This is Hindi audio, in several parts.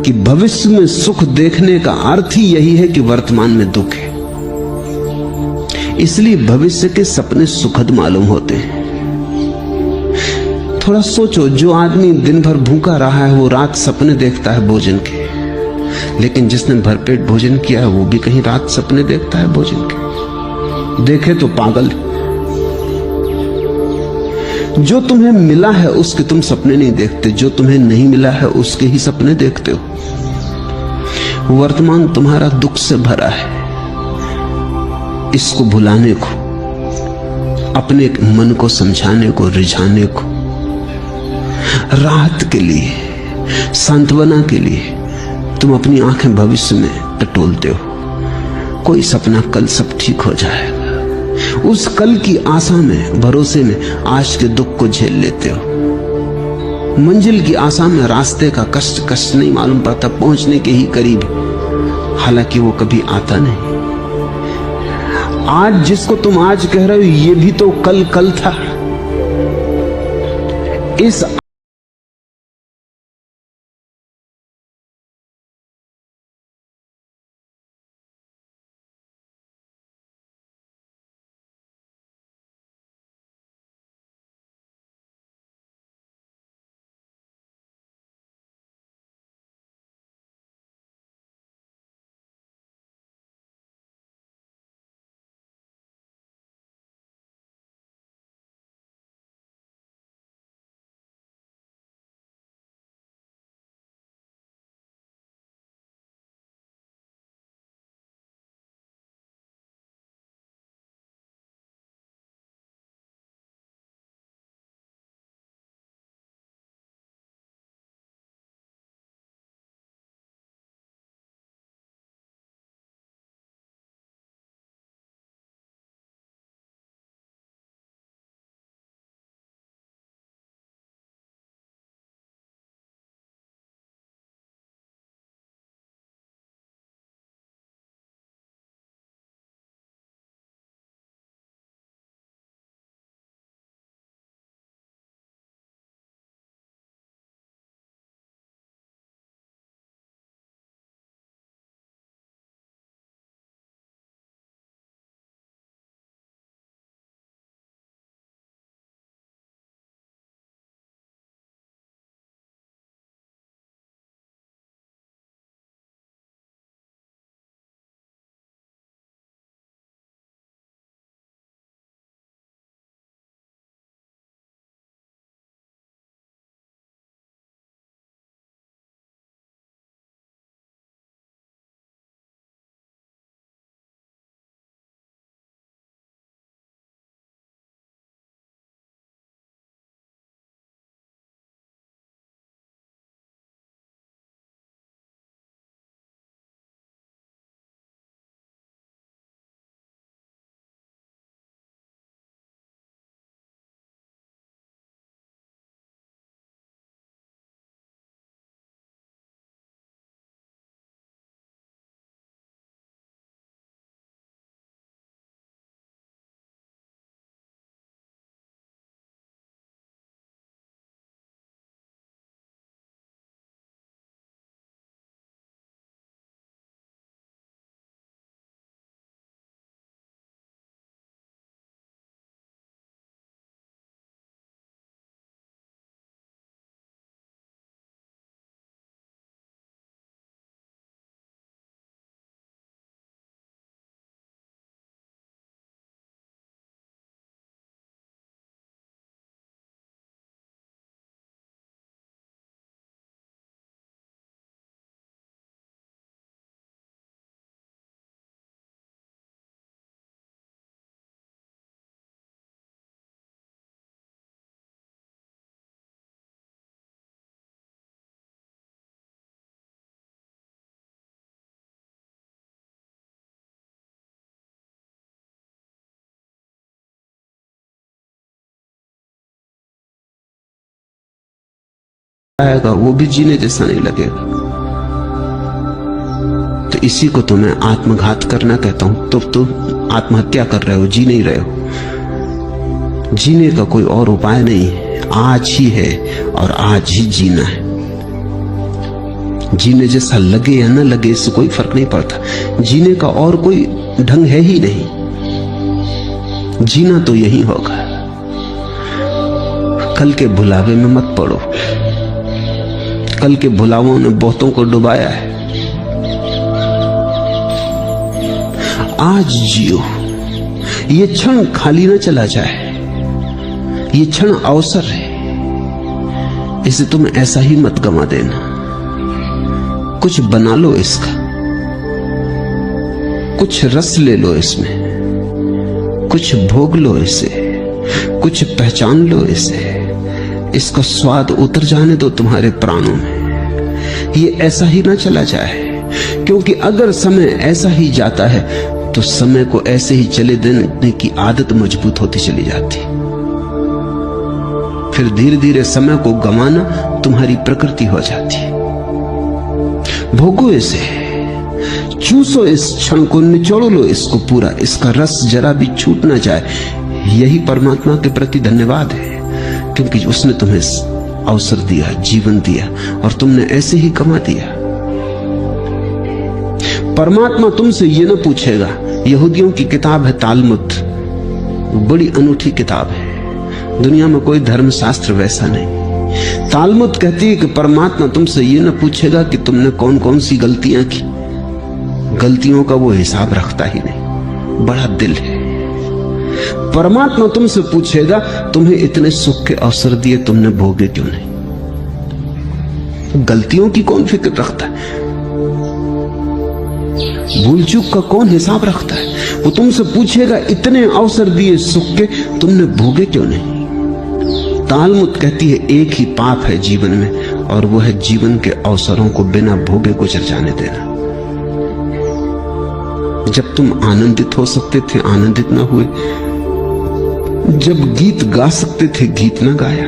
कि भविष्य में सुख देखने का अर्थ ही यही है कि वर्तमान में दुख है। इसलिए भविष्य के सपने सुखद मालूम होते हैं। थोड़ा सोचो, जो आदमी दिन भर भूखा रहा है वो रात सपने देखता है भोजन के, लेकिन जिसने भरपेट भोजन किया है वो भी कहीं रात सपने देखता है भोजन के। देखे तो पागल। जो तुम्हें मिला है उसके तुम सपने नहीं देखते, जो तुम्हें नहीं मिला है उसके ही सपने देखते हो। वर्तमान तुम्हारा दुख से भरा है। इसको भुलाने को, अपने मन को समझाने को, रिझाने को, राहत के लिए, सांत्वना के लिए तुम अपनी आंखें भविष्य में टटोलते हो। कोई सपना कल सब ठीक हो जाएगा, उस कल की आशा में, भरोसे में आज के दुख को झेल लेते हो। मंजिल की आशा में रास्ते का कष्ट कष्ट नहीं मालूम पड़ता, पहुंचने के ही करीब, हालांकि वो कभी आता नहीं। आज जिसको तुम आज कह रहे हो ये भी तो कल कल था। इस आएगा वो भी जीने जैसा नहीं लगेगा। तो इसी को तो मैं आत्मघात करना कहता हूं। तो तुम आत्महत्या कर रहे हो, जी नहीं रहे हो। जीने का कोई और उपाय नहीं है, आज ही है और आज ही जीना है। जीने जैसा लगे या न लगे इससे कोई फर्क नहीं पड़ता। जीने का और कोई ढंग है ही नहीं, जीना तो यही होगा। कल के भुलावे में मत पड़ो। कल के भुलावों ने बहुतों को डुबाया है। आज जियो, ये क्षण खाली न चला जाए। ये क्षण अवसर है, इसे तुम ऐसा ही मत गंवा देना। कुछ बना लो इसका, कुछ रस ले लो इसमें, कुछ भोग लो इसे, कुछ पहचान लो इसे। इसका स्वाद उतर जाने दो तुम्हारे प्राणों में। ये ऐसा ही ना चला जाए, क्योंकि अगर समय ऐसा ही जाता है तो समय को ऐसे ही चले देने की आदत मजबूत होती चली जाती। फिर धीरे धीरे समय को गंवाना तुम्हारी प्रकृति हो जाती। भोगो इसे, चूसो इस क्षण को, निचोड़ लो इसको पूरा। इसका रस जरा भी छूट ना जाए। यही परमात्मा के प्रति धन्यवाद है, क्योंकि उसने तुम्हें अवसर दिया, जीवन दिया, और तुमने ऐसे ही कमा दिया। परमात्मा तुमसे ये न पूछेगा। यहूदियों की किताब है तालमुद, बड़ी अनूठी किताब है। दुनिया में कोई धर्मशास्त्र वैसा नहीं। तालमुद कहती है कि परमात्मा तुमसे ये न पूछेगा कि तुमने कौन कौन सी गलतियां की। गलतियों का वो हिसाब रखता ही नहीं, बड़ा दिल है। परमात्मा तुमसे पूछेगा तुम्हें इतने सुख के अवसर दिए, तुमने भोगे क्यों नहीं। गलतियों की कौन फिक्र रखता है, भूल चूक का कौन हिसाब रखता है। वो तुमसे पूछेगा इतने अवसर दिए सुख के, तुमने भोगे क्यों नहीं। तालमुद कहती है एक ही पाप है जीवन में, और वो है जीवन के अवसरों को बिना भोगे गुजर जाने देना। जब तुम आनंदित हो सकते थे आनंदित ना हुए, जब गीत गा सकते थे गीत ना गाया,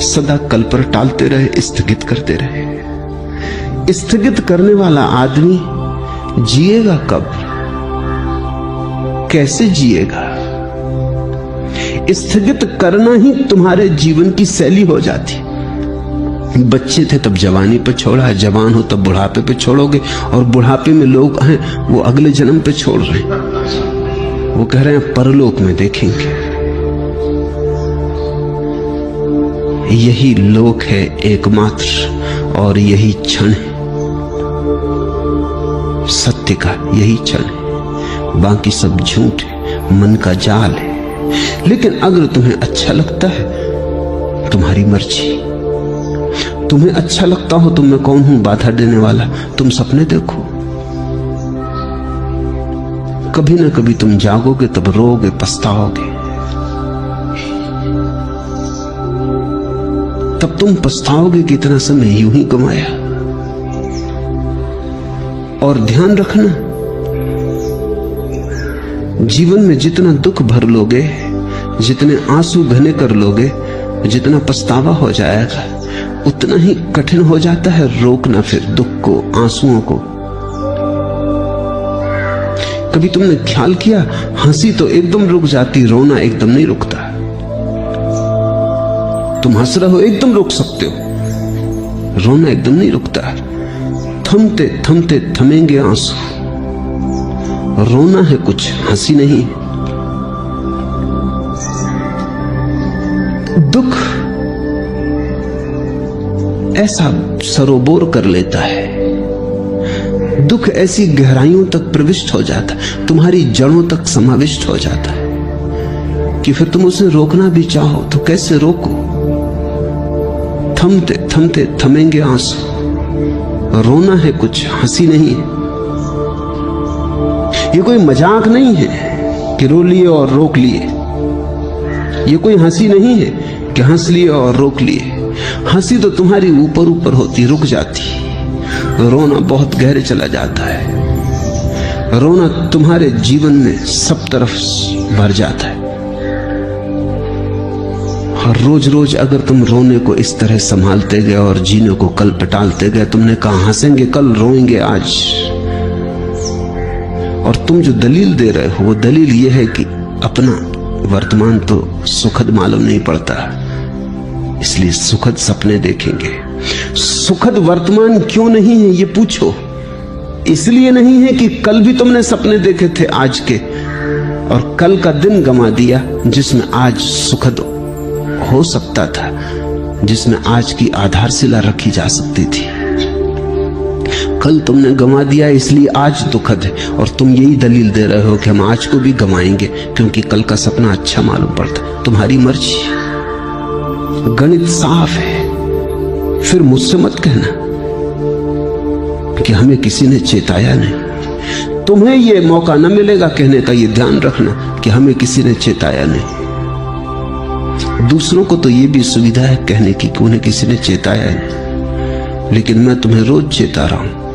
सदा कल पर टालते रहे, स्थगित करते रहे। स्थगित करने वाला आदमी जिएगा कब, कैसे जिएगा। स्थगित करना ही तुम्हारे जीवन की शैली हो जाती। बच्चे थे तब जवानी पे छोड़ा, जवान हो तब बुढ़ापे पे छोड़ोगे, और बुढ़ापे में लोग हैं वो अगले जन्म पे छोड़ रहे हैं। वो कह रहे हैं परलोक में देखेंगे। यही लोक है एकमात्र, और यही क्षण है सत्य का, यही क्षण है। बाकी सब झूठ है, मन का जाल है। लेकिन अगर तुम्हें अच्छा लगता है, तुम्हारी मर्जी। तुम्हें अच्छा लगता हो तो मैं कौन हूं बाधा देने वाला। तुम सपने देखो, कभी ना कभी तुम जागोगे, तब रोगे, पछताओगे। तब तुम पछताओगे कि इतना समय यूं ही गंवाया। और ध्यान रखना, जीवन में जितना दुख भर लोगे, जितने आंसू बहने कर लोगे, जितना पछतावा हो जाएगा, उतना ही कठिन हो जाता है रोकना फिर दुख को, आंसुओं को। कभी तुमने ख्याल किया, हंसी तो एकदम रुक जाती, रोना एकदम नहीं रुकता। तुम हंस रहे हो एकदम रुक सकते हो, रोना एकदम नहीं रुकता। थमते थमते थमेंगे आंसू। रोना है कुछ, हंसी नहीं। दुख ऐसा सरोबोर कर लेता है, दुख ऐसी गहराइयों तक प्रविष्ट हो जाता है, तुम्हारी जड़ों तक समाविष्ट हो जाता है कि फिर तुम उसे रोकना भी चाहो तो कैसे रोको। थमते थमते थमेंगे आंसू। रोना है कुछ, हंसी नहीं है। ये कोई मजाक नहीं है कि रो लिए और रोक लिए। ये कोई हंसी नहीं है कि हंस लिए और रोक लिए। हंसी तो तुम्हारी ऊपर ऊपर होती, रुक जाती। रोना बहुत गहरे चला जाता है। रोना तुम्हारे जीवन में सब तरफ भर जाता है। और रोज रोज अगर तुम रोने को इस तरह संभालते गए और जीने को कल पे टालते गए, तुमने कहा हंसेंगे कल, रोएंगे आज, और तुम जो दलील दे रहे हो वो दलील ये है कि अपना वर्तमान तो सुखद मालूम नहीं पड़ता, इसलिए सुखद सपने देखेंगे। सुखद वर्तमान क्यों नहीं है ये पूछो। इसलिए नहीं है कि कल भी तुमने सपने देखे थे आज के, और कल का दिन गंवा दिया जिसमें आज सुखद हो सकता था, जिसमें आज की आधारशिला रखी जा सकती थी। कल तुमने गंवा दिया इसलिए आज दुखद है, और तुम यही दलील दे रहे हो कि हम आज को भी गंवाएंगे क्योंकि कल का सपना अच्छा मालूम पड़ता। तुम्हारी मर्जी, गणित साफ है। फिर मुझसे मत कहना कि हमें किसी ने चेताया नहीं। तुम्हें यह मौका न मिलेगा कहने का, यह ध्यान रखना कि हमें किसी ने चेताया नहीं। दूसरों को तो यह भी सुविधा है कहने की कि उन्हें किसी ने चेताया नहीं, लेकिन मैं तुम्हें रोज चेता रहा हूं